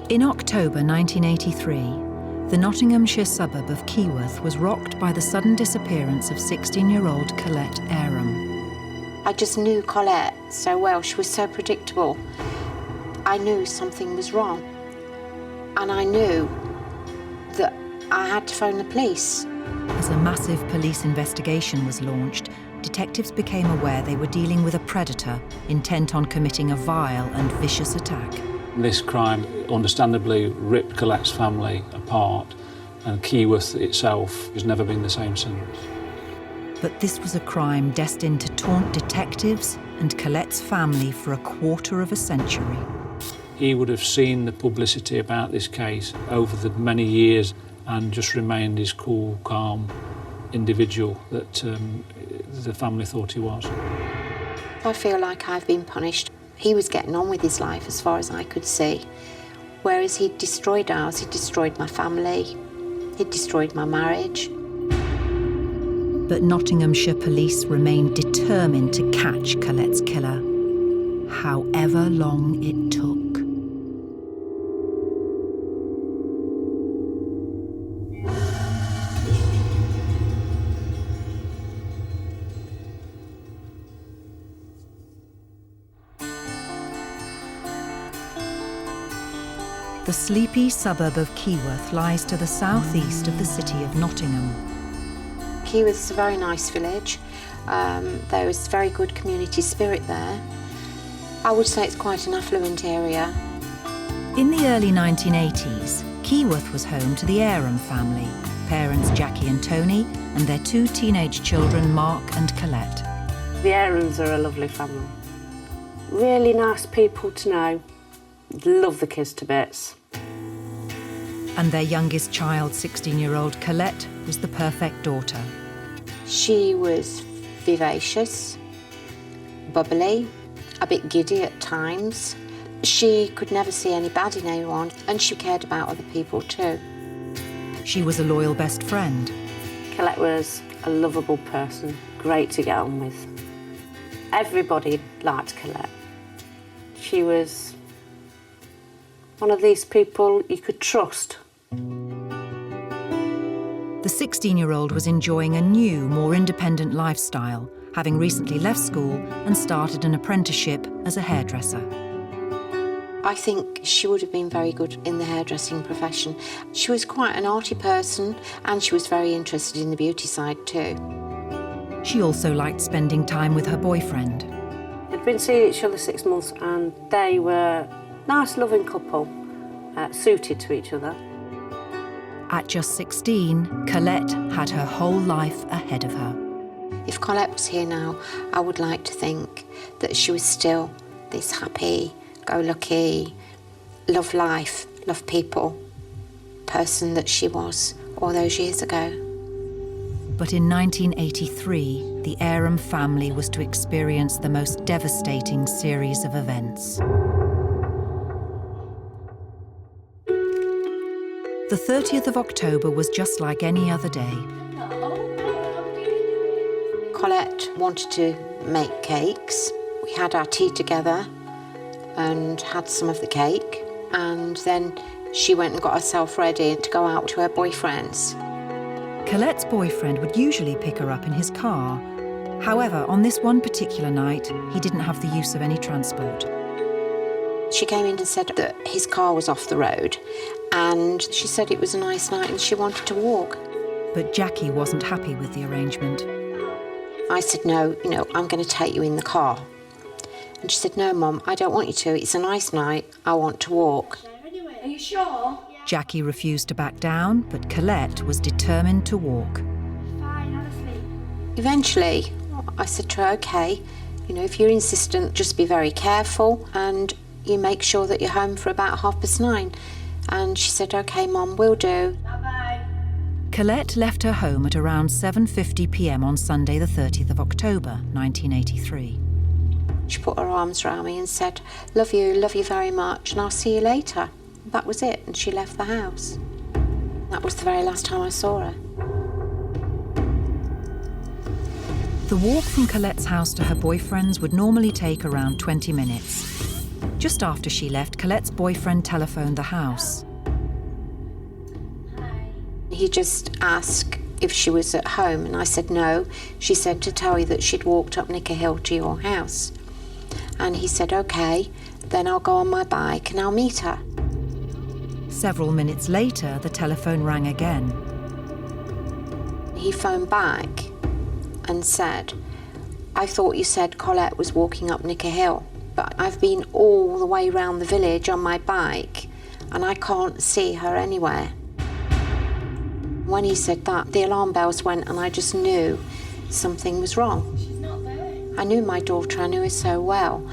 In October 1983, the Nottinghamshire suburb of Keyworth was rocked by the sudden disappearance of 16-year-old Colette Aram. I just knew Colette so well. She was so predictable. I knew something was wrong. And I knew that I had to phone the police. As a massive police investigation was launched, detectives became aware they were dealing with a predator intent on committing a vile and vicious attack. This crime understandably ripped Colette's family apart, and Keyworth itself has never been the same since. But this was a crime destined to taunt detectives and Colette's family for a quarter of a century. He would have seen the publicity about this case over the many years and just remained his cool, calm individual that the family thought he was. I feel like I've been punished. He was getting on with his life as far as I could see, whereas he destroyed ours. He destroyed my family, he destroyed my marriage. But Nottinghamshire police remained determined to catch Colette's killer, however long it took. The sleepy suburb of Keyworth lies to the southeast of the city of Nottingham. Keyworth is a very nice village. There is very good community spirit there. I would say it's quite an affluent area. In the early 1980s, Keyworth was home to the Aram family, parents Jackie and Tony, and their two teenage children, Mark and Colette. The Arams are a lovely family. Really nice people to know. Love the kids to bits. And their youngest child, 16-year-old Colette, was the perfect daughter. She was vivacious, bubbly, a bit giddy at times. She could never see any bad in anyone, and she cared about other people too. She was a loyal best friend. Colette was a lovable person, great to get on with. Everybody liked Colette. She was one of these people you could trust. The 16-year-old was enjoying a new, more independent lifestyle, having recently left school and started an apprenticeship as a hairdresser. I think she would have been very good in the hairdressing profession. She was quite an arty person, and she was very interested in the beauty side too. She also liked spending time with her boyfriend. They'd been seeing each other 6 months, and they were a nice, loving couple, suited to each other. At just 16, Colette had her whole life ahead of her. If Colette was here now, I would like to think that she was still this happy, go-lucky, love life, love people person that she was all those years ago. But in 1983, the Aram family was to experience the most devastating series of events. The 30th of October was just like any other day. Colette wanted to make cakes. We had our tea together and had some of the cake, and then she went and got herself ready to go out to her boyfriend's. Colette's boyfriend would usually pick her up in his car. However, on this one particular night, he didn't have the use of any transport. She came in and said that his car was off the road, and she said it was a nice night and she wanted to walk. But Jackie wasn't happy with the arrangement. I said, no, I'm going to take you in the car. And she said, no, Mum, I don't want you to. It's a nice night. I want to walk. Are you sure? Jackie refused to back down, but Colette was determined to walk. Fine, honestly. Eventually, I said to her, OK, if you're insistent, just be very careful and you make sure that you're home for about 9:30. And she said, OK, Mum, will do. Bye-bye. Colette left her home at around 7:50 p.m. on Sunday, the 30th of October, 1983. She put her arms around me and said, love you very much, and I'll see you later. That was it, and she left the house. That was the very last time I saw her. The walk from Colette's house to her boyfriend's would normally take around 20 minutes. Just after she left, Colette's boyfriend telephoned the house. He just asked if she was at home, and I said no. She said to tell you that she'd walked up Nicker Hill to your house. And he said, OK, then I'll go on my bike and I'll meet her. Several minutes later, the telephone rang again. He phoned back and said, I thought you said Colette was walking up Nicker Hill, but I've been all the way round the village on my bike and I can't see her anywhere. When he said that, the alarm bells went and I just knew something was wrong. She's not there. I knew my daughter, I knew her so well,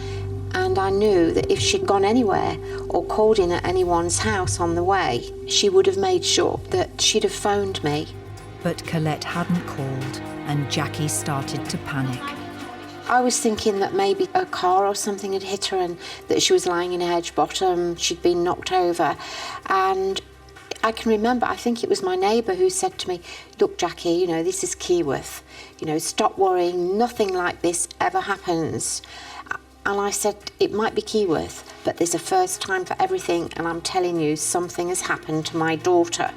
and I knew that if she'd gone anywhere or called in at anyone's house on the way, she would have made sure that she'd have phoned me. But Colette hadn't called, and Jackie started to panic. I was thinking that maybe a car or something had hit her and that she was lying in a hedge bottom, she'd been knocked over. And I can remember, I think it was my neighbour who said to me, look, Jackie, you know, this is Keyworth. You know, stop worrying, nothing like this ever happens. And I said, it might be Keyworth, but there's a first time for everything, and I'm telling you, something has happened to my daughter.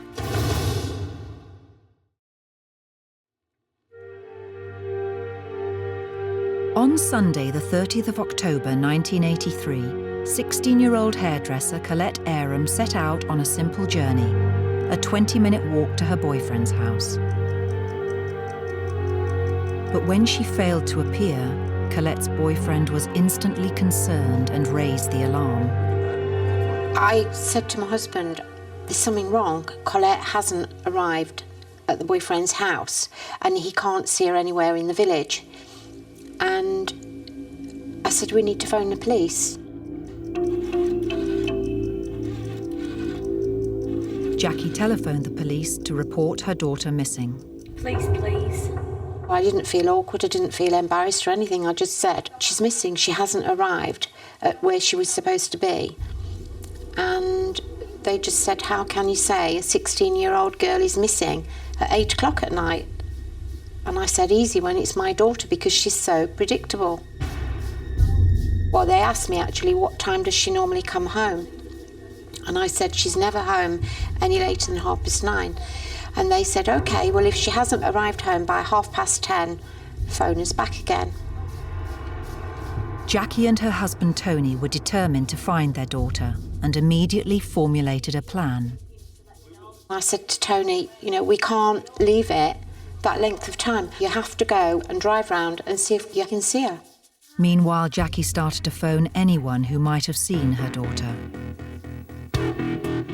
On Sunday, the 30th of October 1983, 16-year-old hairdresser Colette Aram set out on a simple journey, a 20-minute walk to her boyfriend's house. But when she failed to appear, Colette's boyfriend was instantly concerned and raised the alarm. I said to my husband, there's something wrong. Colette hasn't arrived at the boyfriend's house and he can't see her anywhere in the village. And I said, we need to phone the police. Jackie telephoned the police to report her daughter missing. Please, please. I didn't feel awkward, I didn't feel embarrassed or anything. I just said, she's missing, she hasn't arrived at where she was supposed to be. And they just said, how can you say a 16-year-old girl is missing at 8 o'clock at night? And I said, easy when it's my daughter, because she's so predictable. Well, they asked me actually, what time does she normally come home? And I said, she's never home any later than 9:30. And they said, OK, well, if she hasn't arrived home by 10:30, phone us back again. Jackie and her husband Tony were determined to find their daughter and immediately formulated a plan. I said to Tony, you know, we can't leave it that length of time. You have to go and drive round and see if you can see her. Meanwhile, Jackie started to phone anyone who might have seen her daughter.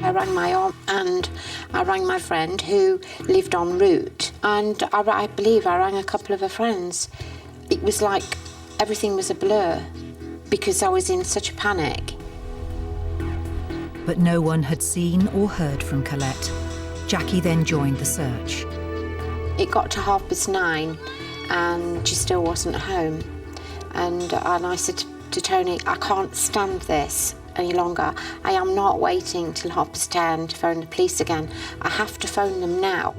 I rang my aunt and I rang my friend who lived en route, and I believe I rang a couple of her friends. It was like everything was a blur because I was in such a panic. But no one had seen or heard from Colette. Jackie then joined the search. It got to 9:30 and she still wasn't home. And I said to Tony, I can't stand this any longer. I am not waiting till 10:30 to phone the police again. I have to phone them now.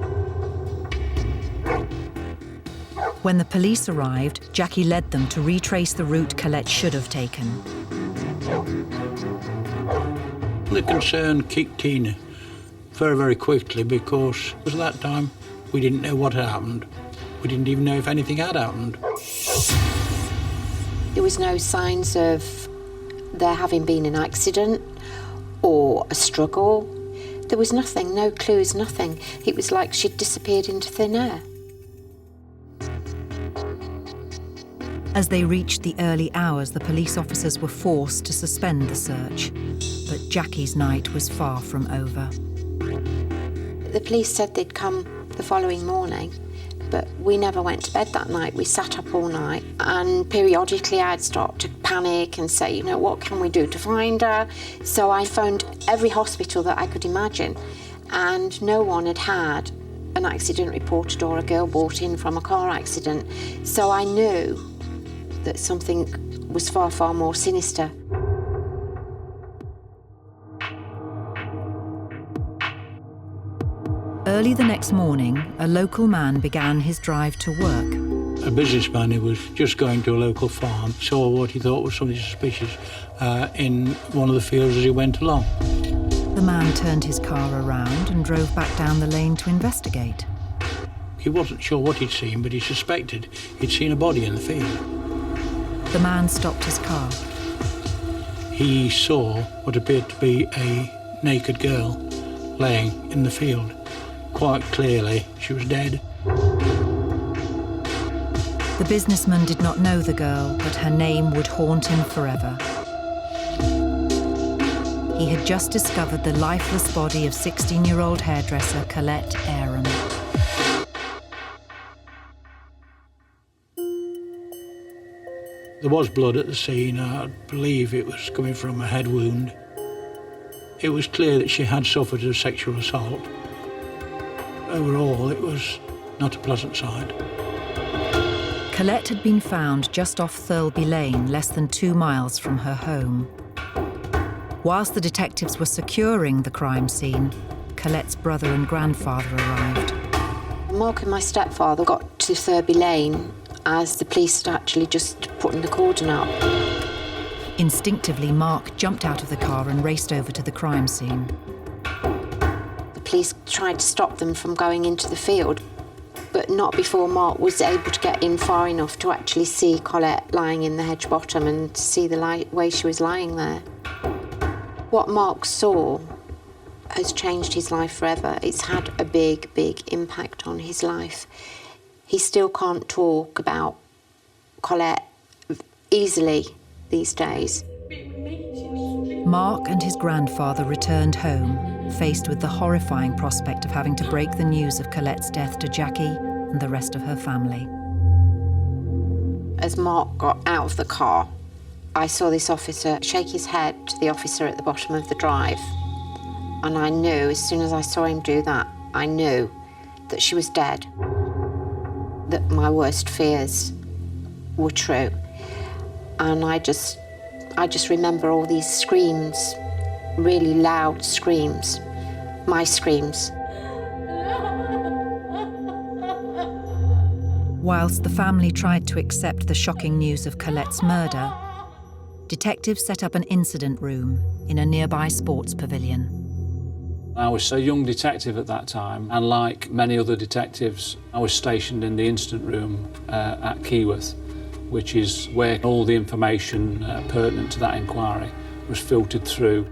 When the police arrived, Jackie led them to retrace the route Colette should have taken. The concern kicked in very, very quickly because at that time we didn't know what had happened. We didn't even know if anything had happened. There was no signs of there having been an accident or a struggle. There was nothing, no clues, nothing. It was like she'd disappeared into thin air. As they reached the early hours, the police officers were forced to suspend the search. But Jackie's night was far from over. The police said they'd come the following morning, but we never went to bed that night. We sat up all night, and periodically I'd start to panic and say, you know, what can we do to find her? So I phoned every hospital that I could imagine, and no one had had an accident reported or a girl brought in from a car accident. So I knew that something was far, far more sinister. Early the next morning, a local man began his drive to work. A businessman who was just going to a local farm saw what he thought was something suspicious in one of the fields as he went along. The man turned his car around and drove back down the lane to investigate. He wasn't sure what he'd seen, but he suspected he'd seen a body in the field. The man stopped his car. He saw what appeared to be a naked girl laying in the field. Quite clearly, she was dead. The businessman did not know the girl, but her name would haunt him forever. He had just discovered the lifeless body of 16-year-old hairdresser Colette Aram. There was blood at the scene. I believe it was coming from a head wound. It was clear that she had suffered a sexual assault. Overall, it was not a pleasant sight. Colette had been found just off Thirlby Lane, less than 2 miles from her home. Whilst the detectives were securing the crime scene, Colette's brother and grandfather arrived. Mark and my stepfather got to Thirlby Lane as the police had actually just putting the cordon up. Instinctively, Mark jumped out of the car and raced over to the crime scene. The police tried to stop them from going into the field, but not before Mark was able to get in far enough to actually see Colette lying in the hedge bottom and to see the way she was lying there. What Mark saw has changed his life forever. It's had a big, big impact on his life. He still can't talk about Colette easily these days. Mark and his grandfather returned home, faced with the horrifying prospect of having to break the news of Colette's death to Jackie and the rest of her family. As Mark got out of the car, I saw this officer shake his head to the officer at the bottom of the drive. And I knew, as soon as I saw him do that, I knew that she was dead, that my worst fears were true. And I just remember all these screams, really loud screams, my screams. Whilst the family tried to accept the shocking news of Colette's murder, detectives set up an incident room in a nearby sports pavilion. I was a young detective at that time, and like many other detectives, I was stationed in the incident room at Keyworth, which is where all the information pertinent to that inquiry was filtered through.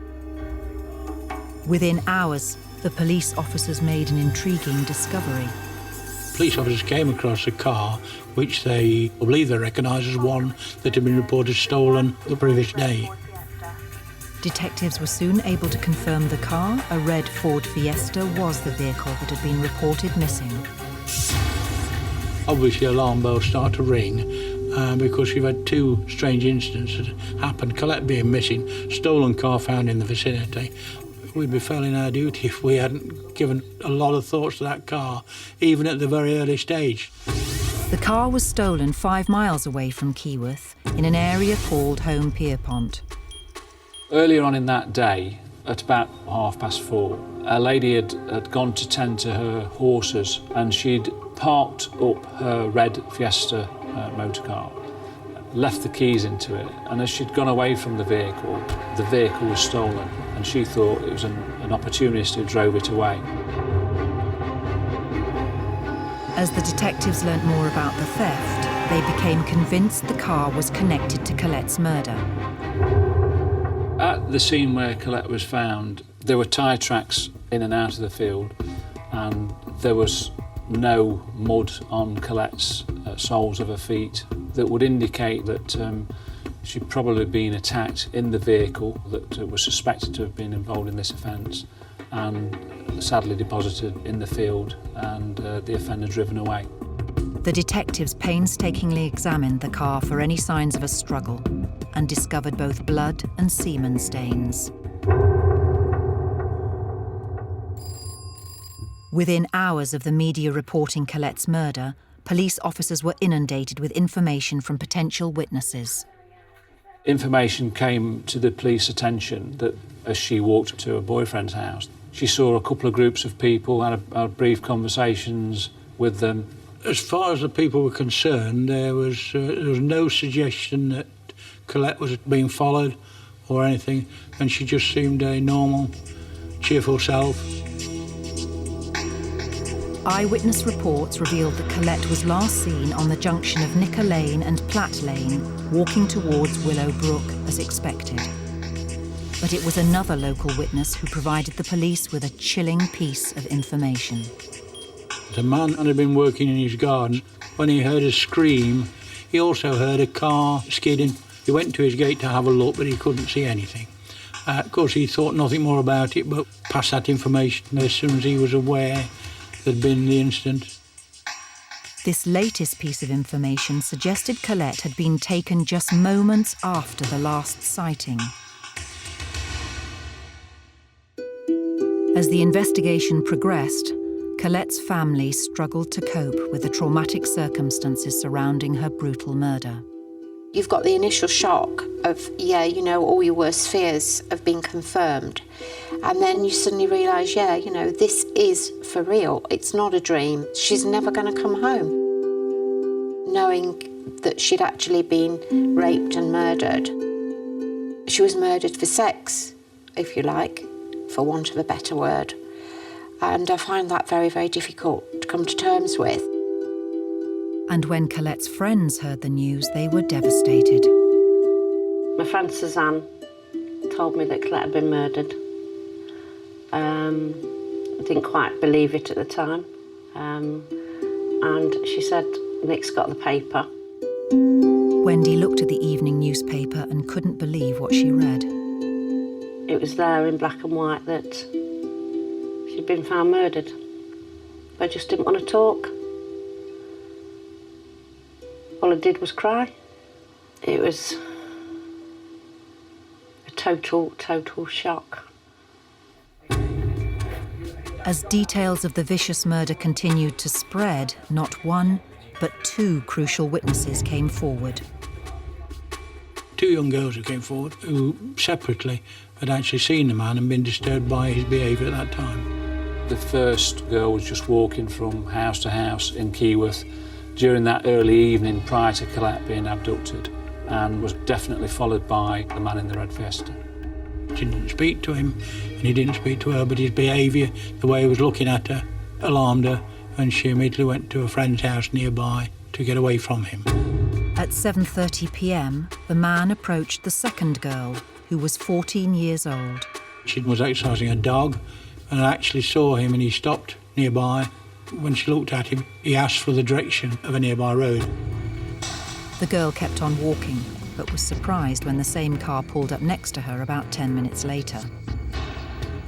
Within hours, the police officers made an intriguing discovery. Police officers came across a car which they believe they recognised as one that had been reported stolen the previous day. Detectives were soon able to confirm the car, a red Ford Fiesta, was the vehicle that had been reported missing. Obviously, alarm bells start to ring because we've had two strange incidents that happened. Colette being missing, stolen car found in the vicinity. We'd be failing our duty if we hadn't given a lot of thoughts to that car, even at the very early stage. The car was stolen 5 miles away from Keyworth in an area called Home Pierpont. Earlier on in that day, at about 4:30, a lady had gone to tend to her horses, and she'd parked up her red Fiesta motor car, left the keys into it, and as she'd gone away from the vehicle was stolen, and she thought it was an opportunist who drove it away. As the detectives learnt more about the theft, they became convinced the car was connected to Colette's murder. At the scene where Colette was found, there were tyre tracks in and out of the field, and there was no mud on Colette's soles of her feet that would indicate that she'd probably been attacked in the vehicle that was suspected to have been involved in this offence, and sadly deposited in the field, and the offender driven away. The detectives painstakingly examined the car for any signs of a struggle and discovered both blood and semen stains. Within hours of the media reporting Colette's murder, police officers were inundated with information from potential witnesses. Information came to the police attention that as she walked to her boyfriend's house, she saw a couple of groups of people, had brief conversations with them, As far as the people were concerned, there was no suggestion that Colette was being followed or anything, and she just seemed a normal, cheerful self. Eyewitness reports revealed that Colette was last seen on the junction of Nicker Lane and Platt Lane, walking towards Willow Brook as expected. But it was another local witness who provided the police with a chilling piece of information. The man had been working in his garden. When he heard a scream, he also heard a car skidding. He went to his gate to have a look, but he couldn't see anything. Of course, he thought nothing more about it, but passed that information as soon as he was aware there'd been the incident. This latest piece of information suggested Colette had been taken just moments after the last sighting. As the investigation progressed, Colette's family struggled to cope with the traumatic circumstances surrounding her brutal murder. You've got the initial shock of, all your worst fears have been confirmed. And then you suddenly realise, this is for real. It's not a dream. She's never going to come home. Knowing that she'd actually been raped and murdered. She was murdered for sex, if you like, for want of a better word. And I find that very, very difficult to come to terms with. And when Colette's friends heard the news, they were devastated. My friend Suzanne told me that Colette had been murdered. I didn't quite believe it at the time. And she said, Nick's got the paper. Wendy looked at the evening newspaper and couldn't believe what she read. It was there in black and white that she'd been found murdered. But I just didn't want to talk. All I did was cry. It was a total shock. As details of the vicious murder continued to spread, not one, but two crucial witnesses came forward. Two young girls who came forward, who separately had actually seen the man and been disturbed by his behaviour at that time. The first girl was just walking from house to house in Keyworth during that early evening prior to Colette being abducted, and was definitely followed by the man in the red Fiesta. She didn't speak to him, and he didn't speak to her, but his behaviour, the way he was looking at her, alarmed her, and she immediately went to a friend's house nearby to get away from him. At 7:30 p.m, the man approached the second girl, who was 14 years old. She was exercising a dog, and I actually saw him, and he stopped nearby. When she looked at him, he asked for the direction of a nearby road. The girl kept on walking, but was surprised when the same car pulled up next to her about 10 minutes later.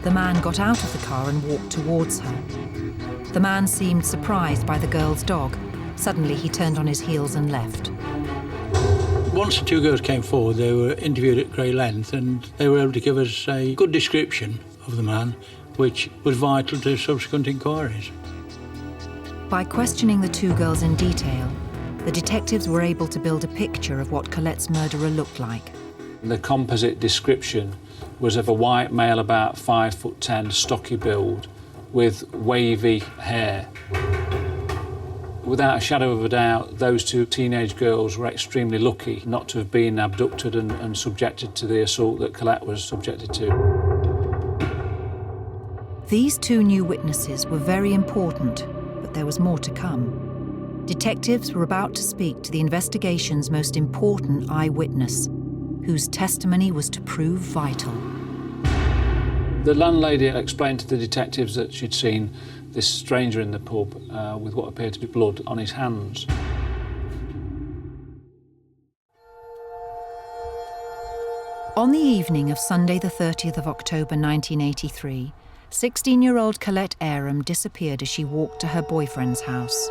The man got out of the car and walked towards her. The man seemed surprised by the girl's dog. Suddenly, he turned on his heels and left. Once the two girls came forward, they were interviewed at great length, and they were able to give us a good description of the man, which was vital to subsequent inquiries. By questioning the two girls in detail, the detectives were able to build a picture of what Colette's murderer looked like. The composite description was of a white male about 5'10", stocky build, with wavy hair. Without a shadow of a doubt, those two teenage girls were extremely lucky not to have been abducted and subjected to the assault that Colette was subjected to. These two new witnesses were very important, but there was more to come. Detectives were about to speak to the investigation's most important eyewitness, whose testimony was to prove vital. The landlady explained to the detectives that she'd seen this stranger in the pub with what appeared to be blood on his hands. On the evening of Sunday the 30th of October 1983, 16-year-old Colette Aram disappeared as she walked to her boyfriend's house.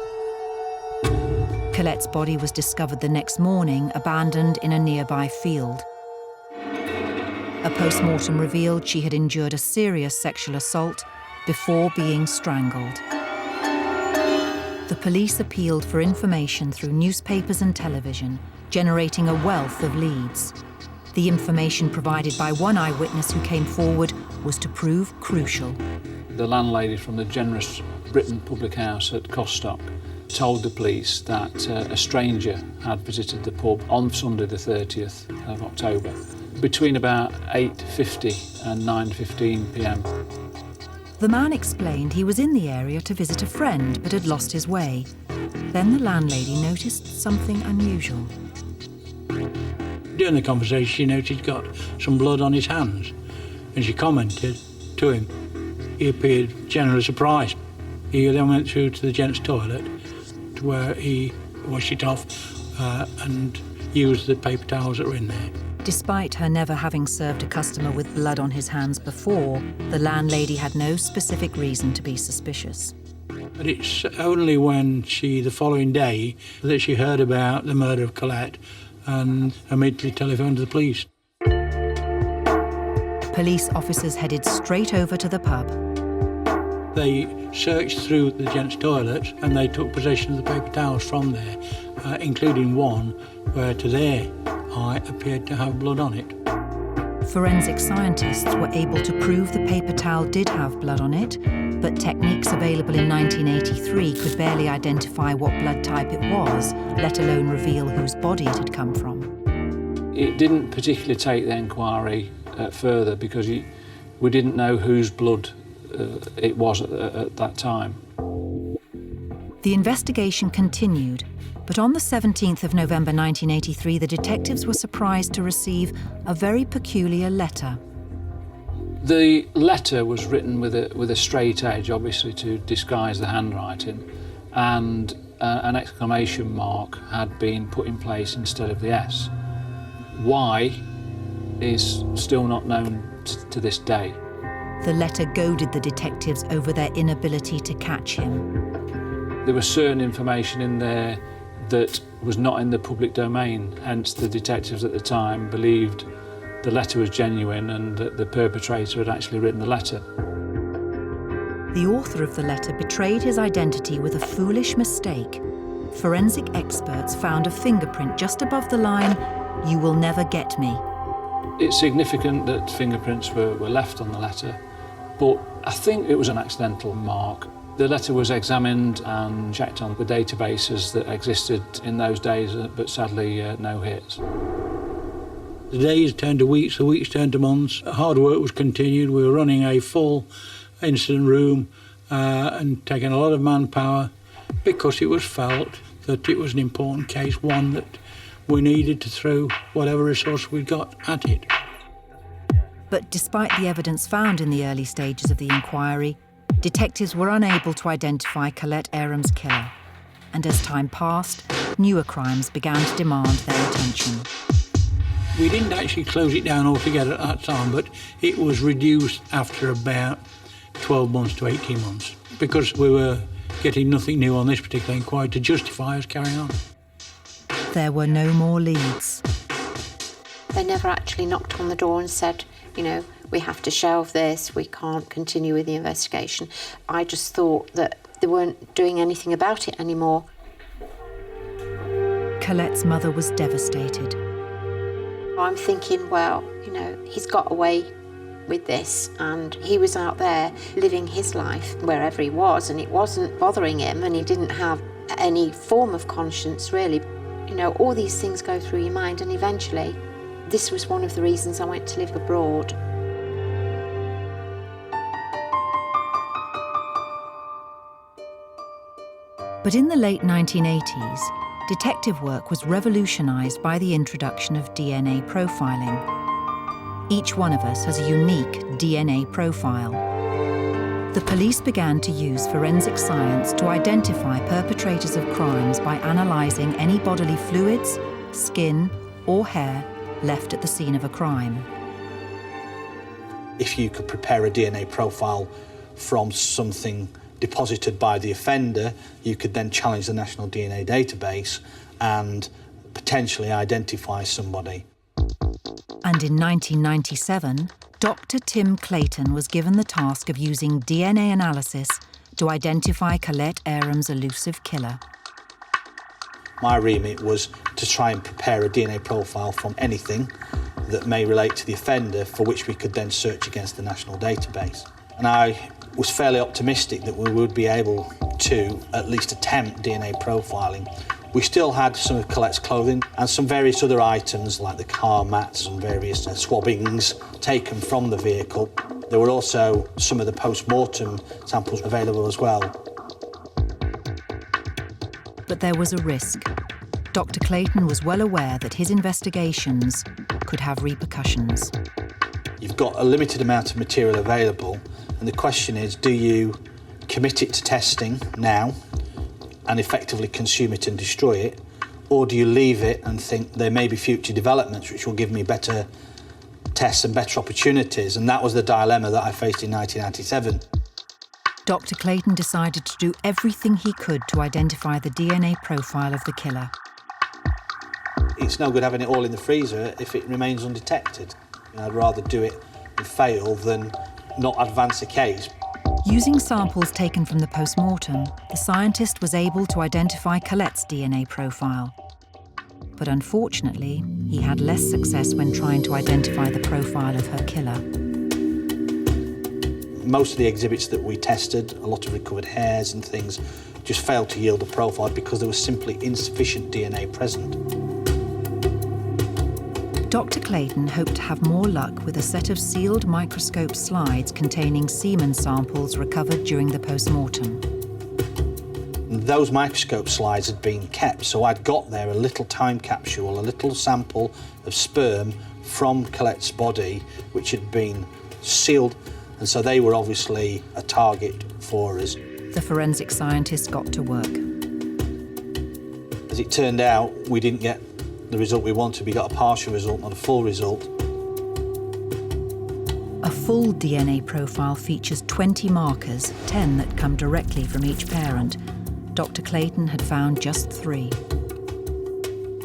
Colette's body was discovered the next morning, abandoned in a nearby field. A post-mortem revealed she had endured a serious sexual assault before being strangled. The police appealed for information through newspapers and television, generating a wealth of leads. The information provided by one eyewitness who came forward was to prove crucial. The landlady from the generous Britain public house at Costock told the police that a stranger had visited the pub on Sunday the 30th of October between about 8:50 and 9:15 p.m. The man explained he was in the area to visit a friend but had lost his way. Then the landlady noticed something unusual. During the conversation, she noticed he'd got some blood on his hands, and she commented to him. He appeared generally surprised. He then went through to the gents' toilet, to where he washed it off and used the paper towels that were in there. Despite her never having served a customer with blood on his hands before, the landlady had no specific reason to be suspicious. But it's only when the following day, that she heard about the murder of Colette and immediately telephoned to the police. Police officers headed straight over to the pub. They searched through the gents' toilets and they took possession of the paper towels from there, including one where, to their eye, appeared to have blood on it. Forensic scientists were able to prove the paper towel did have blood on it, but techniques available in 1983 could barely identify what blood type it was, let alone reveal whose body it had come from. It didn't particularly take the inquiry further because we didn't know whose blood it was at that time. The investigation continued, but on the 17th of November 1983, the detectives were surprised to receive a very peculiar letter. The letter was written with a straight edge, obviously to disguise the handwriting, and an exclamation mark had been put in place instead of the S. Why is still not known to this day. The letter goaded the detectives over their inability to catch him. There was certain information in there that was not in the public domain, hence the detectives at the time believed the letter was genuine and that the perpetrator had actually written the letter. The author of the letter betrayed his identity with a foolish mistake. Forensic experts found a fingerprint just above the line, "You will never get me." It's significant that fingerprints were left on the letter, but I think it was an accidental mark. The letter was examined and checked on the databases that existed in those days, but sadly no hits. The days turned to weeks, the weeks turned to months. Hard work was continued. We were running a full incident room and taking a lot of manpower because it was felt that it was an important case, one that we needed to throw whatever resource we got at it. But despite the evidence found in the early stages of the inquiry, detectives were unable to identify Colette Aram's killer. And as time passed, newer crimes began to demand their attention. We didn't actually close it down altogether at that time, but it was reduced after about 12 months to 18 months because we were getting nothing new on this particular inquiry to justify us carrying on. There were no more leads. They never actually knocked on the door and said, we have to shelve this, we can't continue with the investigation. I just thought that they weren't doing anything about it anymore. Colette's mother was devastated. I'm thinking, well, he's got away with this and he was out there living his life wherever he was and it wasn't bothering him and he didn't have any form of conscience really. All these things go through your mind and eventually this was one of the reasons I went to live abroad. But in the late 1980s, detective work was revolutionised by the introduction of DNA profiling. Each one of us has a unique DNA profile. The police began to use forensic science to identify perpetrators of crimes by analysing any bodily fluids, skin, or hair left at the scene of a crime. If you could prepare a DNA profile from something deposited by the offender, you could then challenge the National DNA Database and potentially identify somebody. And in 1997, Dr. Tim Clayton was given the task of using DNA analysis to identify Colette Aram's elusive killer. My remit was to try and prepare a DNA profile from anything that may relate to the offender for which we could then search against the national database. And I was fairly optimistic that we would be able to at least attempt DNA profiling. We still had some of Colette's clothing and some various other items like the car mats and various swabbings taken from the vehicle. There were also some of the post-mortem samples available as well. But there was a risk. Dr. Clayton was well aware that his investigations could have repercussions. You've got a limited amount of material available, and the question is, do you commit it to testing now and effectively consume it and destroy it, or do you leave it and think there may be future developments which will give me better tests and better opportunities? And that was the dilemma that I faced in 1997. Dr. Clayton decided to do everything he could to identify the DNA profile of the killer. It's no good having it all in the freezer if it remains undetected. I'd rather do it and fail than not advance a case. Using samples taken from the post-mortem, the scientist was able to identify Colette's DNA profile. But unfortunately, he had less success when trying to identify the profile of her killer. Most of the exhibits that we tested, a lot of recovered hairs and things, just failed to yield a profile because there was simply insufficient DNA present. Dr. Clayton hoped to have more luck with a set of sealed microscope slides containing semen samples recovered during the post-mortem. Those microscope slides had been kept, so I'd got there a little time capsule, a little sample of sperm from Colette's body, which had been sealed, and so they were obviously a target for us. The forensic scientist got to work. As it turned out, we didn't get the result we wanted. We got a partial result, not a full result. A full DNA profile features 20 markers, 10 that come directly from each parent. Dr. Clayton had found just 3.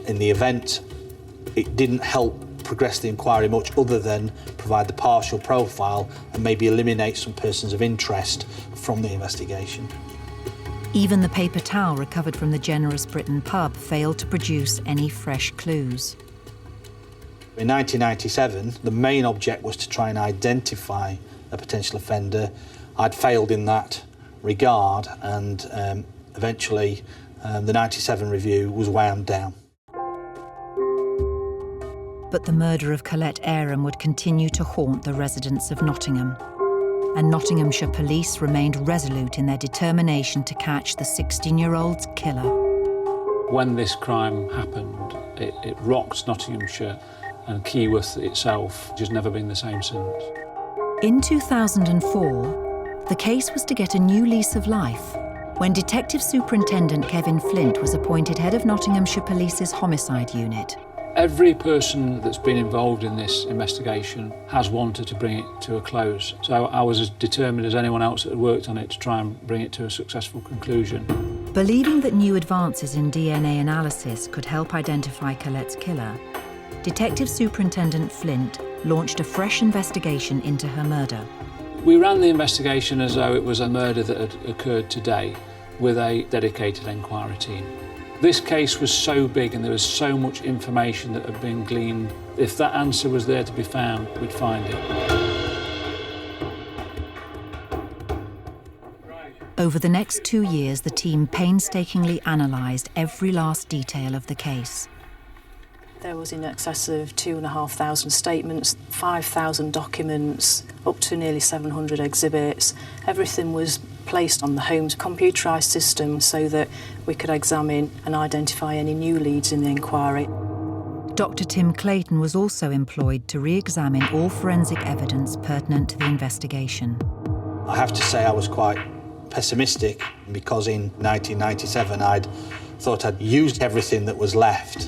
In the event, it didn't help progress the inquiry much other than provide the partial profile and maybe eliminate some persons of interest from the investigation. Even the paper towel recovered from the Generous Britain pub failed to produce any fresh clues. In 1997, the main object was to try and identify a potential offender. I'd failed in that regard, and eventually the 97 review was wound down. But the murder of Colette Aram would continue to haunt the residents of Nottingham. And Nottinghamshire police remained resolute in their determination to catch the 16-year-old's killer. When this crime happened, it rocked Nottinghamshire, and Keyworth itself has never been the same since. In 2004, the case was to get a new lease of life when Detective Superintendent Kevin Flint was appointed head of Nottinghamshire Police's homicide unit. Every person that's been involved in this investigation has wanted to bring it to a close. So I was as determined as anyone else that had worked on it to try and bring it to a successful conclusion. Believing that new advances in DNA analysis could help identify Colette's killer, Detective Superintendent Flint launched a fresh investigation into her murder. We ran the investigation as though it was a murder that had occurred today, with a dedicated inquiry team. This case was so big and there was so much information that had been gleaned. If that answer was there to be found, we'd find it. Over the next 2 years, the team painstakingly analysed every last detail of the case. There was in excess of 2,500 statements, 5,000 documents, up to nearly 700 exhibits. Everything was placed on the home's computerised system so that we could examine and identify any new leads in the inquiry. Dr. Tim Clayton was also employed to re-examine all forensic evidence pertinent to the investigation. I have to say I was quite pessimistic because in 1997 I'd thought I'd used everything that was left.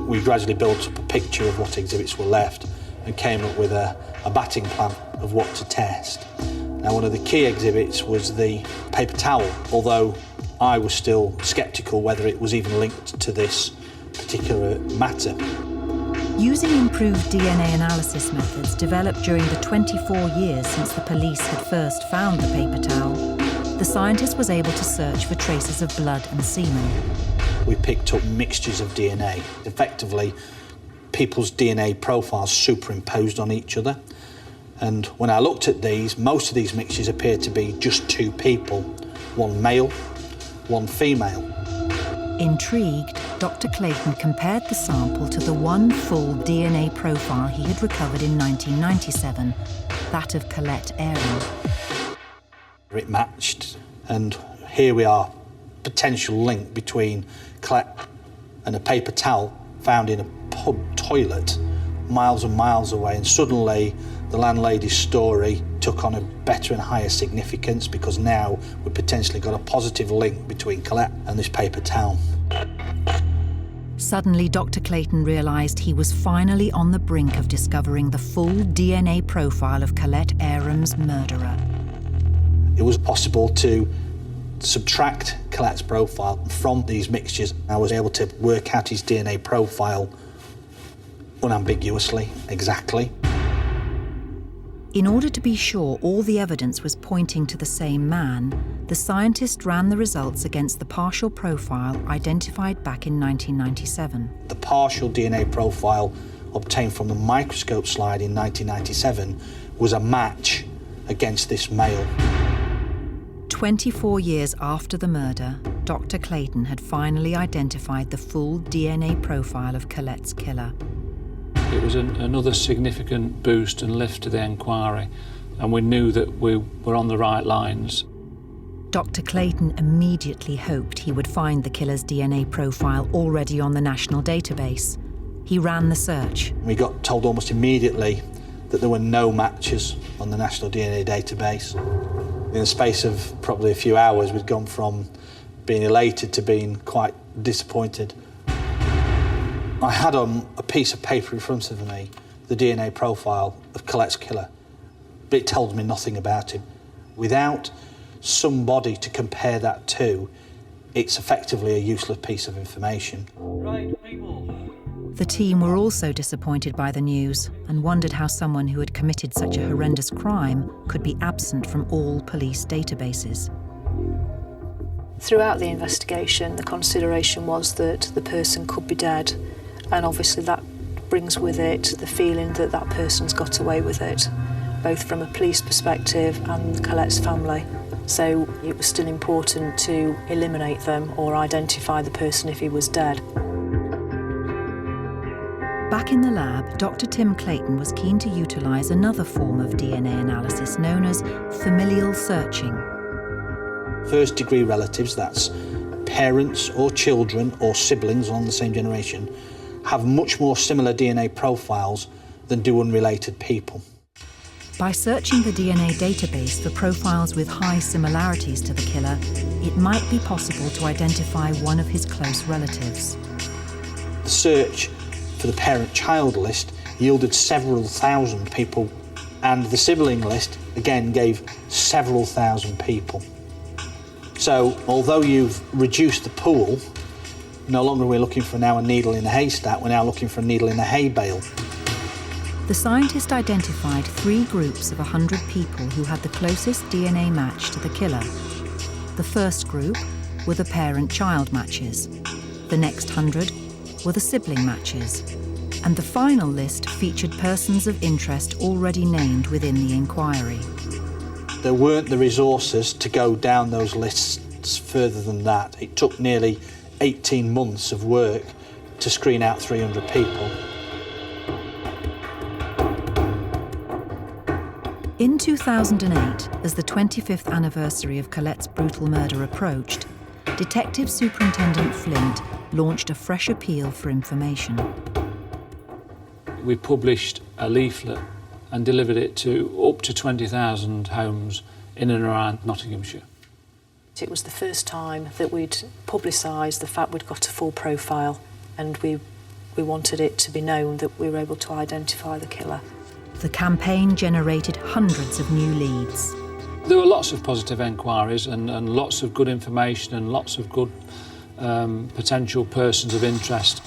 We gradually built up a picture of what exhibits were left and came up with a batting plan of what to test. Now, one of the key exhibits was the paper towel, although I was still sceptical whether it was even linked to this particular matter. Using improved DNA analysis methods developed during the 24 years since the police had first found the paper towel, the scientist was able to search for traces of blood and semen. We picked up mixtures of DNA, effectively people's DNA profiles superimposed on each other. And when I looked at these, most of these mixtures appeared to be just two people, one male, one female. Intrigued, Dr. Clayton compared the sample to the one full DNA profile he had recovered in 1997, that of Colette Aram. It matched, and here we are, potential link between Colette and a paper towel found in a pub toilet miles and miles away, and suddenly the landlady's story took on a better and higher significance because now we potentially got a positive link between Colette and this paper towel. Suddenly, Dr. Clayton realised he was finally on the brink of discovering the full DNA profile of Colette Aram's murderer. It was possible to subtract Colette's profile from these mixtures. I was able to work out his DNA profile unambiguously, exactly. In order to be sure all the evidence was pointing to the same man, the scientist ran the results against the partial profile identified back in 1997. The partial DNA profile obtained from the microscope slide in 1997 was a match against this male. 24 years after the murder, Dr. Clayton had finally identified the full DNA profile of Colette's killer. It was another significant boost and lift to the inquiry, and we knew that we were on the right lines. Dr. Clayton immediately hoped he would find the killer's DNA profile already on the national database. He ran the search. We got told almost immediately that there were no matches on the national DNA database. In the space of probably a few hours, we'd gone from being elated to being quite disappointed. I had on a piece of paper in front of me the DNA profile of Colette's killer, but it told me nothing about him. Without somebody to compare that to, it's effectively a useless piece of information. Right, people. The team were also disappointed by the news and wondered how someone who had committed such a horrendous crime could be absent from all police databases. Throughout the investigation, the consideration was that the person could be dead, and obviously that brings with it the feeling that that person's got away with it, both from a police perspective and Colette's family. So it was still important to eliminate them or identify the person if he was dead. Back in the lab, Dr. Tim Clayton was keen to utilise another form of DNA analysis known as familial searching. First-degree relatives, that's parents or children or siblings on the same generation, have much more similar DNA profiles than do unrelated people. By searching the DNA database for profiles with high similarities to the killer, it might be possible to identify one of his close relatives. The search for the parent-child list yielded several thousand people, and the sibling list, again, gave several thousand people. So, although you've reduced the pool, no longer we're looking for now a needle in a haystack, we're now looking for a needle in a hay bale. The scientist identified 3 groups of 100 people who had the closest DNA match to the killer. The first group were the parent-child matches. The next 100 were the sibling matches. And the final list featured persons of interest already named within the inquiry. There weren't the resources to go down those lists further than that. It took nearly 18 months of work to screen out 300 people. In 2008, as the 25th anniversary of Colette's brutal murder approached, Detective Superintendent Flint launched a fresh appeal for information. We published a leaflet and delivered it to up to 20,000 homes in and around Nottinghamshire. It was the first time that we'd publicised the fact we'd got a full profile, and we wanted it to be known that we were able to identify the killer. The campaign generated hundreds of new leads. There were lots of positive enquiries and lots of good information and lots of good potential persons of interest.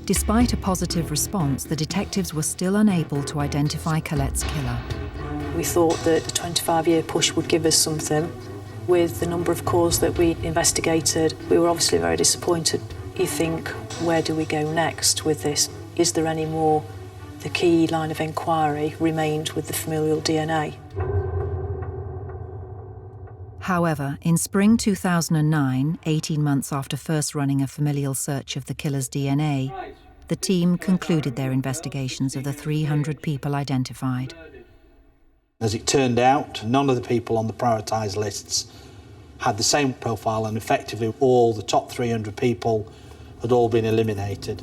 Despite a positive response, the detectives were still unable to identify Colette's killer. We thought that the 25-year push would give us something. With the number of calls that we investigated, we were obviously very disappointed. You think, where do we go next with this? Is there any more The key line of inquiry remained with the familial DNA. However, in spring 2009, 18 months after first running a familial search of the killer's DNA, the team concluded their investigations of the 300 people identified. As it turned out, none of the people on the prioritised lists had the same profile, and effectively all the top 300 people had all been eliminated.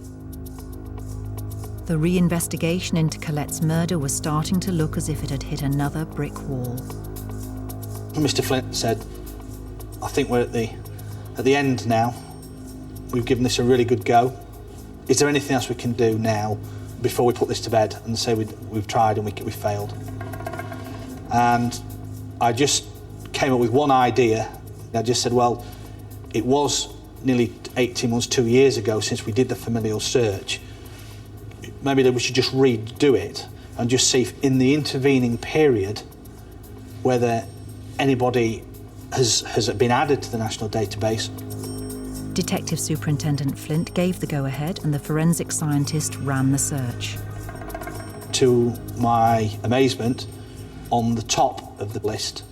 The re-investigation into Colette's murder was starting to look as if it had hit another brick wall. Mr. Flint said, "I think we're at the end now. We've given this a really good go. Is there anything else we can do now before we put this to bed and say we've tried and we failed?" And I just came up with one idea. I just said, well, it was nearly 18 months, 2 years ago since we did the familial search. Maybe we should just redo it and just see if in the intervening period whether anybody has been added to the national database. Detective Superintendent Flint gave the go-ahead and the forensic scientist ran the search. To my amazement, on the top of the list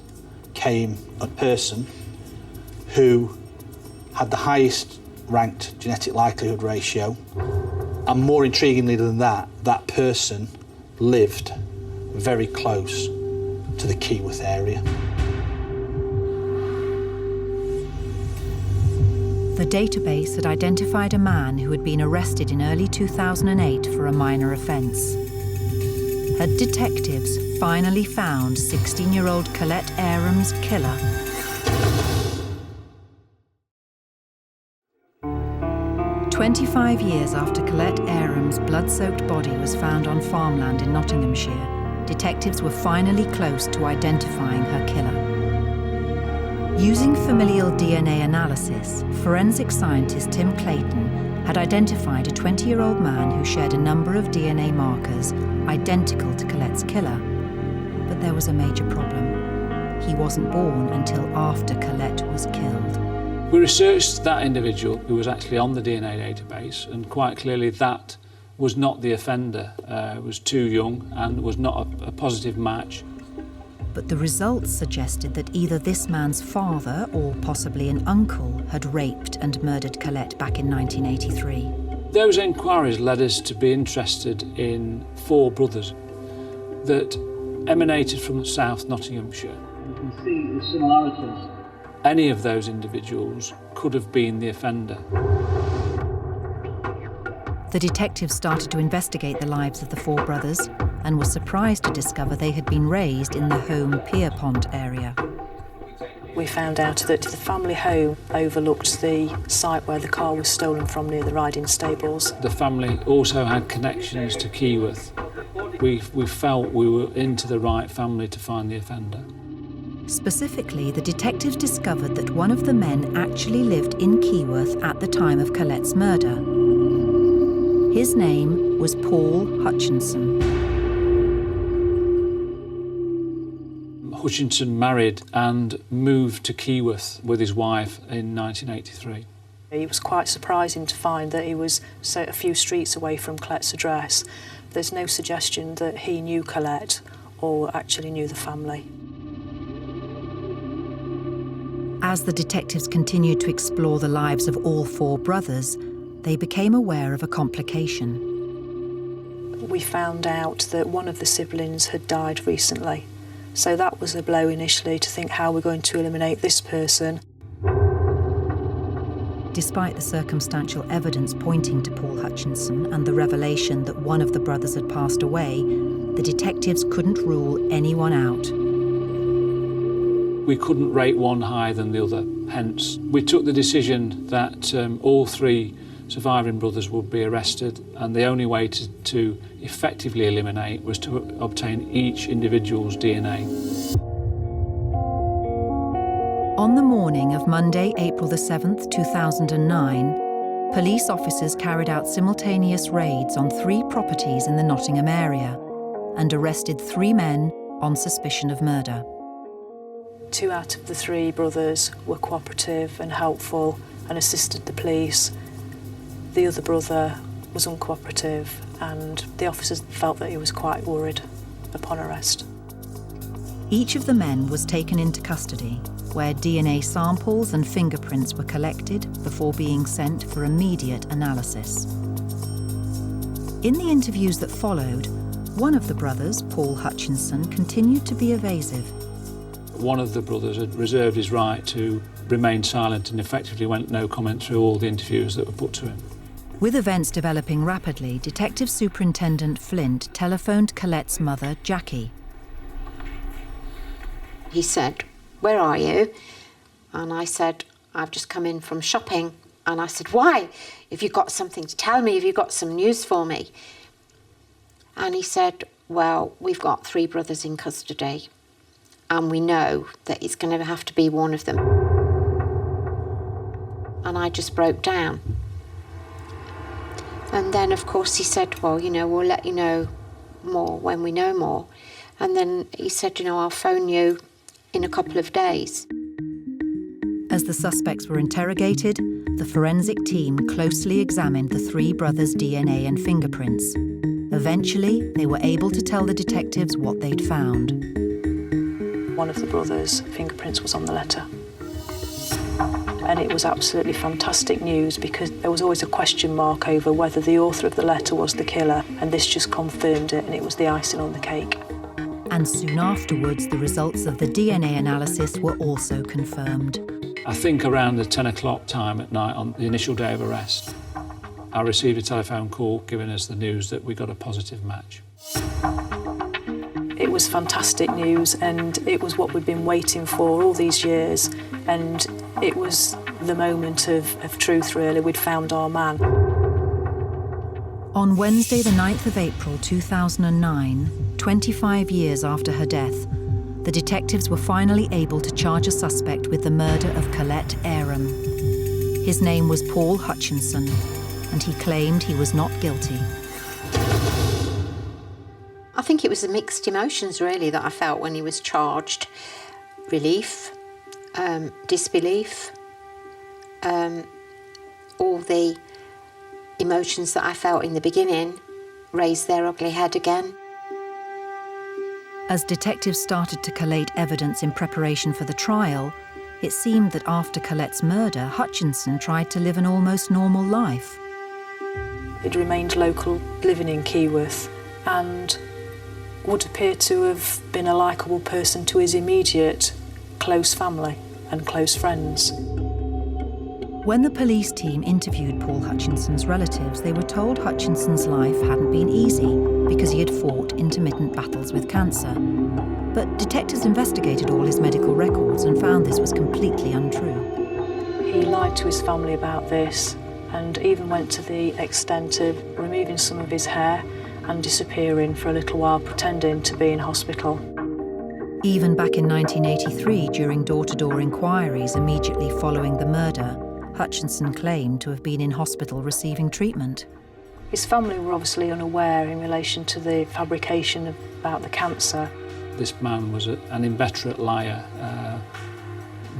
came a person who had the highest ranked genetic likelihood ratio, and more intriguingly than that, that person lived very close to the Keyworth area. The database had identified a man who had been arrested in early 2008 for a minor offence. Had detectives finally found 16-year-old Colette Aram's killer? "25 years after Colette Aram's blood-soaked body was found on farmland in Nottinghamshire, detectives were finally close to identifying her killer. Using familial DNA analysis, forensic scientist Tim Clayton had identified a 20-year-old man who shared a number of DNA markers identical to Colette's killer. But there was a major problem. He wasn't born until after Colette was killed. We researched that individual who was actually on the DNA database, and quite clearly that was not the offender. Was too young and was not a positive match. But the results suggested that either this man's father or possibly an uncle had raped and murdered Colette back in 1983. Those inquiries led us to be interested in 4 brothers that emanated from South Nottinghamshire. You can see the similarities. Any of those individuals could have been the offender. The detectives started to investigate the lives of the 4 brothers and were surprised to discover they had been raised in the home Pierpont area. We found out that the family home overlooked the site where the car was stolen from near the riding stables. The family also had connections to Keyworth. We felt we were into the right family to find the offender. Specifically, the detectives discovered that one of the men actually lived in Keyworth at the time of Colette's murder. His name was Paul Hutchinson. Hutchinson married and moved to Keyworth with his wife in 1983. It was quite surprising to find that he was a few streets away from Colette's address. There's no suggestion that he knew Colette or actually knew the family. As the detectives continued to explore the lives of all 4 brothers, they became aware of a complication. We found out that one of the siblings had died recently. So that was a blow initially to think how we're going to eliminate this person. Despite the circumstantial evidence pointing to Paul Hutchinson and the revelation that one of the brothers had passed away, the detectives couldn't rule anyone out. We couldn't rate one higher than the other, hence we took the decision that all 3 surviving brothers would be arrested, and the only way to effectively eliminate was to obtain each individual's DNA. On the morning of Monday, April the 7th, 2009, police officers carried out simultaneous raids on 3 properties in the Nottingham area and arrested 3 men on suspicion of murder. 2 out of the 3 brothers were cooperative and helpful and assisted the police. The other brother was uncooperative, and the officers felt that he was quite worried upon arrest. Each of the men was taken into custody, where DNA samples and fingerprints were collected before being sent for immediate analysis. In the interviews that followed, one of the brothers, Paul Hutchinson, continued to be evasive. One of the brothers had reserved his right to remain silent and effectively went no comment through all the interviews that were put to him. With events developing rapidly, Detective Superintendent Flint telephoned Colette's mother, Jackie. He said, "Where are you?" And I said, "I've just come in from shopping." And I said, "Why? Have you got something to tell me? Have you got some news for me?" And he said, "Well, we've got 3 brothers in custody, and we know that it's going to have to be one of them." And I just broke down. And then, of course, he said, "Well, we'll let you know more when we know more." And then he said, "I'll phone you in a couple of days." As the suspects were interrogated, the forensic team closely examined the 3 brothers' DNA and fingerprints. Eventually, they were able to tell the detectives what they'd found. One of the brothers' fingerprints was on the letter. And it was absolutely fantastic news, because there was always a question mark over whether the author of the letter was the killer, and this just confirmed it, and it was the icing on the cake. And soon afterwards, the results of the DNA analysis were also confirmed. I think around the 10 o'clock time at night on the initial day of arrest, I received a telephone call giving us the news that we got a positive match. It was fantastic news, and it was what we'd been waiting for all these years, and it was the moment of truth, really. We'd found our man. On Wednesday, the 9th of April 2009, 25 years after her death, the detectives were finally able to charge a suspect with the murder of Colette Aram. His name was Paul Hutchinson, and he claimed he was not guilty. I think it was the mixed emotions, really, that I felt when he was charged. Relief, disbelief, all the emotions that I felt in the beginning raised their ugly head again. As detectives started to collate evidence in preparation for the trial, it seemed that after Colette's murder, Hutchinson tried to live an almost normal life. He'd remained local, living in Keyworth, and would appear to have been a likeable person to his immediate close family and close friends. When the police team interviewed Paul Hutchinson's relatives, they were told Hutchinson's life hadn't been easy because he had fought intermittent battles with cancer. But detectives investigated all his medical records and found this was completely untrue. He lied to his family about this, and even went to the extent of removing some of his hair and disappearing for a little while, pretending to be in hospital. Even back in 1983, during door-to-door inquiries immediately following the murder, Hutchinson claimed to have been in hospital receiving treatment. His family were obviously unaware in relation to the fabrication about the cancer. This man was an inveterate liar,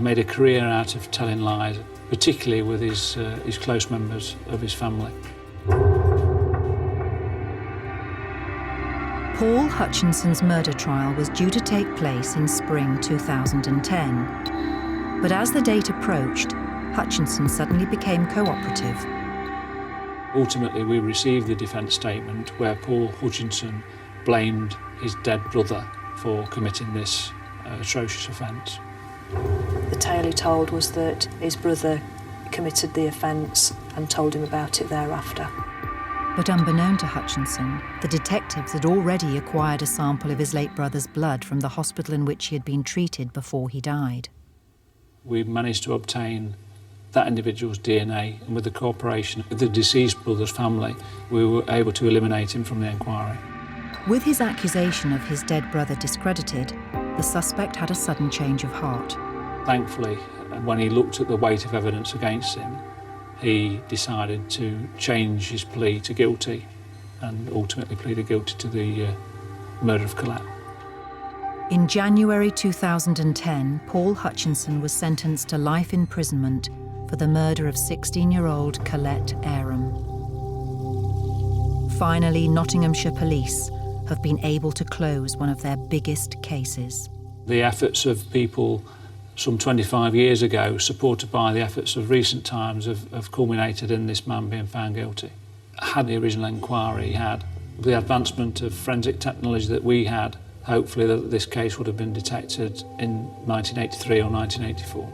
made a career out of telling lies, particularly with his close members of his family. Paul Hutchinson's murder trial was due to take place in spring 2010. But as the date approached, Hutchinson suddenly became cooperative. Ultimately, we received the defence statement where Paul Hutchinson blamed his dead brother for committing this atrocious offence. The tale he told was that his brother committed the offence and told him about it thereafter. But unbeknown to Hutchinson, the detectives had already acquired a sample of his late brother's blood from the hospital in which he had been treated before he died. We managed to obtain that individual's DNA, and with the cooperation of the deceased brother's family, we were able to eliminate him from the inquiry. With his accusation of his dead brother discredited, the suspect had a sudden change of heart. Thankfully, when he looked at the weight of evidence against him, he decided to change his plea to guilty and ultimately pleaded guilty to the murder of Colette. In January 2010, Paul Hutchinson was sentenced to life imprisonment for the murder of 16-year-old Colette Aram. finally Nottinghamshire Police have been able to close one of their biggest cases. The efforts of people some 25 years ago, supported by the efforts of recent times, have culminated in this man being found guilty. Had the original inquiry had the advancement of forensic technology that we had, hopefully this case would have been detected in 1983 or 1984.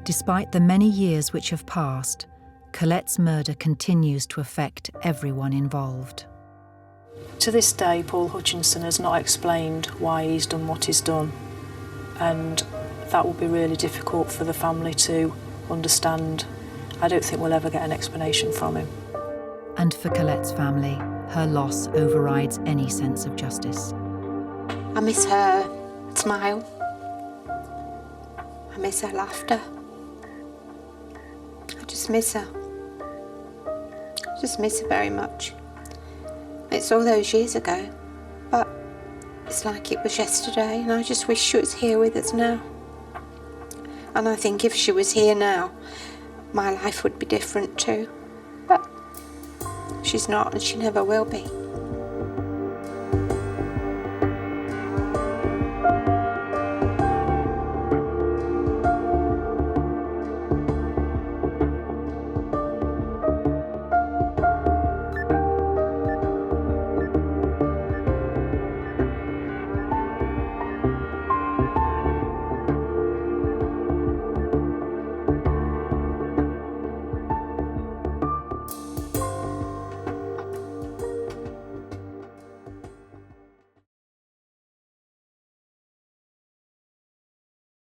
Despite the many years which have passed, Colette's murder continues to affect everyone involved. To this day, Paul Hutchinson has not explained why he's done what he's done, and that will be really difficult for the family to understand. I don't think we'll ever get an explanation from him. And for Colette's family, her loss overrides any sense of justice. I miss her smile. I miss her laughter. I just miss her. I just miss her very much. It's all those years ago, but it's like it was yesterday, and I just wish she was here with us now. And I think if she was here now, my life would be different too. But she's not, and she never will be.